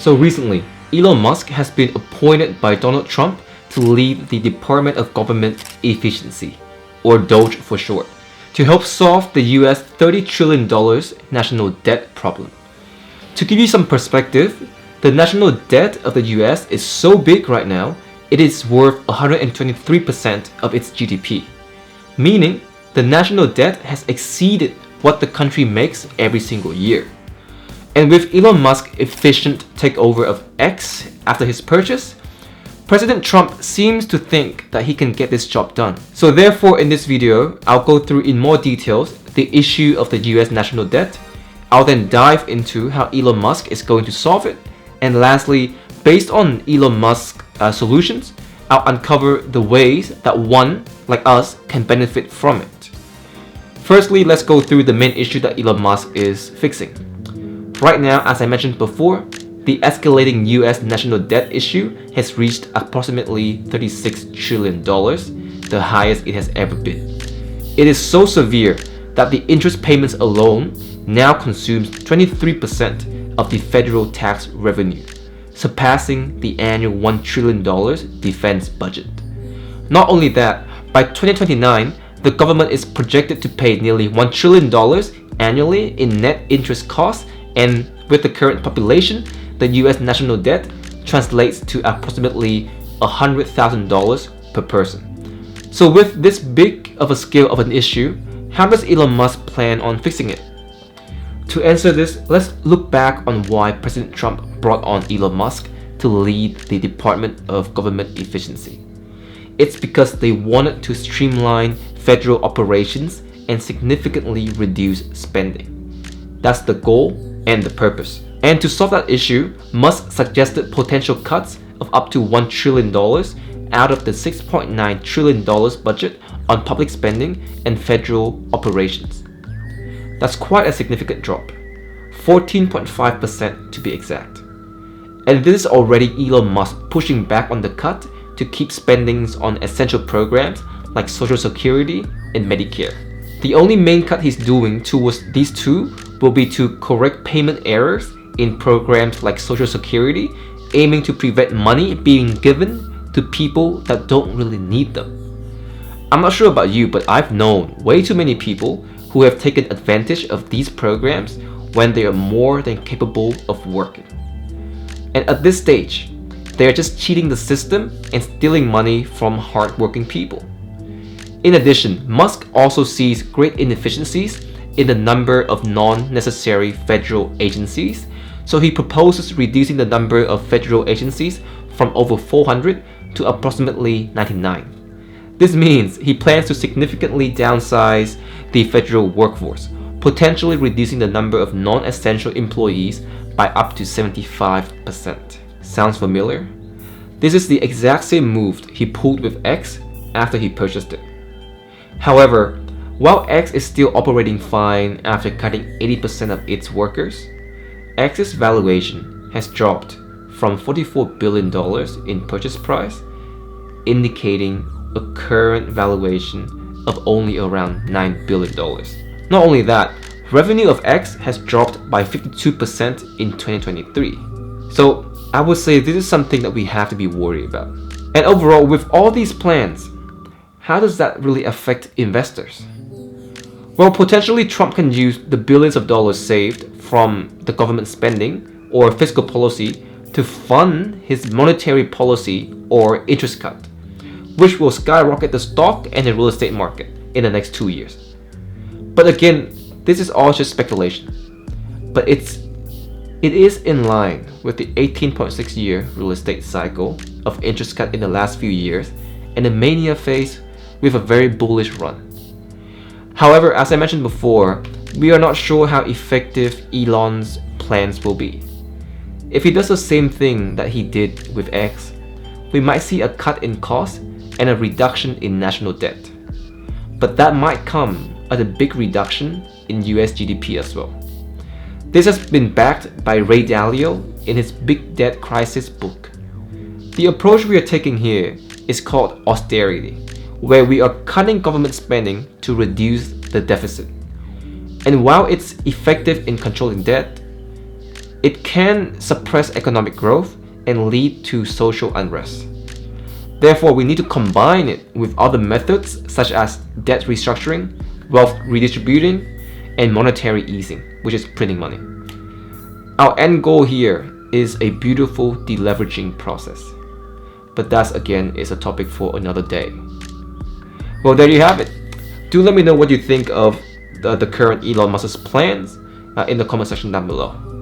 So recently, Elon Musk has been appointed by Donald Trump to lead the Department of Government Efficiency, or DOGE for short, to help solve the US $30 trillion national debt problem. To give you some perspective, the national debt of the US is so big right now, it is worth 123% of its GDP, meaning the national debt has exceeded what the country makes every single year. And with Elon Musk's efficient takeover of X after his purchase, President Trump seems to think that he can get this job done. So therefore, in this video, I'll go through in more details the issue of the US national debt. I'll then dive into how Elon Musk is going to solve it. And lastly, based on Elon Musk's solutions, I'll uncover the ways that one, like us, can benefit from it. Firstly, let's go through the main issue that Elon Musk is fixing. Right now, as I mentioned before, the escalating US national debt issue has reached approximately $36 trillion, the highest it has ever been. It is so severe that the interest payments alone now consumes 23% of the federal tax revenue, surpassing the annual $1 trillion defense budget. Not only that, by 2029, the government is projected to pay nearly $1 trillion annually in net interest costs, and with the current population, the US national debt translates to approximately $100,000 per person. So with this big of a scale of an issue, how does Elon Musk plan on fixing it? To answer this, let's look back on why President Trump brought on Elon Musk to lead the Department of Government Efficiency. It's because they wanted to streamline federal operations and significantly reduce spending. That's the goal and the purpose. And to solve that issue, Musk suggested potential cuts of up to $1 trillion out of the $6.9 trillion budget on public spending and federal operations. That's quite a significant drop, 14.5% to be exact. And this is already Elon Musk pushing back on the cut to keep spendings on essential programs like Social Security and Medicare. The only main cut he's doing towards these two will be to correct payment errors in programs like Social Security, aiming to prevent money being given to people that don't really need them. I'm not sure about you, but I've known way too many people who have taken advantage of these programs when they are more than capable of working. And at this stage, they are just cheating the system and stealing money from hardworking people. In addition, Musk also sees great inefficiencies in the number of non-necessary federal agencies, so he proposes reducing the number of federal agencies from over 400 to approximately 99. This means he plans to significantly downsize the federal workforce, potentially reducing the number of non-essential employees by up to 75%. Sounds familiar? This is the exact same move he pulled with X after he purchased it. However, while X is still operating fine after cutting 80% of its workers, X's valuation has dropped from $44 billion in purchase price, indicating a current valuation of only around $9 billion. Not only that, revenue of X has dropped by 52% in 2023. So I would say this is something that we have to be worried about. And overall, with all these plans, how does that really affect investors? Well, potentially Trump can use the billions of dollars saved from the government spending or fiscal policy to fund his monetary policy or interest cut, which will skyrocket the stock and the real estate market in the next 2 years. But again, this is all just speculation. But it is in line with the 18.6-year real estate cycle of interest cut in the last few years and a mania phase with a very bullish run. However, as I mentioned before, we are not sure how effective Elon's plans will be. If he does the same thing that he did with X, we might see a cut in cost and a reduction in national debt. But that might come at a big reduction in US GDP as well. This has been backed by Ray Dalio in his Big Debt Crisis book. The approach we are taking here is called austerity, where we are cutting government spending to reduce the deficit. And while it's effective in controlling debt, it can suppress economic growth and lead to social unrest. Therefore, we need to combine it with other methods such as debt restructuring, wealth redistributing, and monetary easing, which is printing money. Our end goal here is a beautiful deleveraging process. But that again is a topic for another day. Well, there you have it. Do let me know what you think of the current Elon Musk's plans in the comment section down below.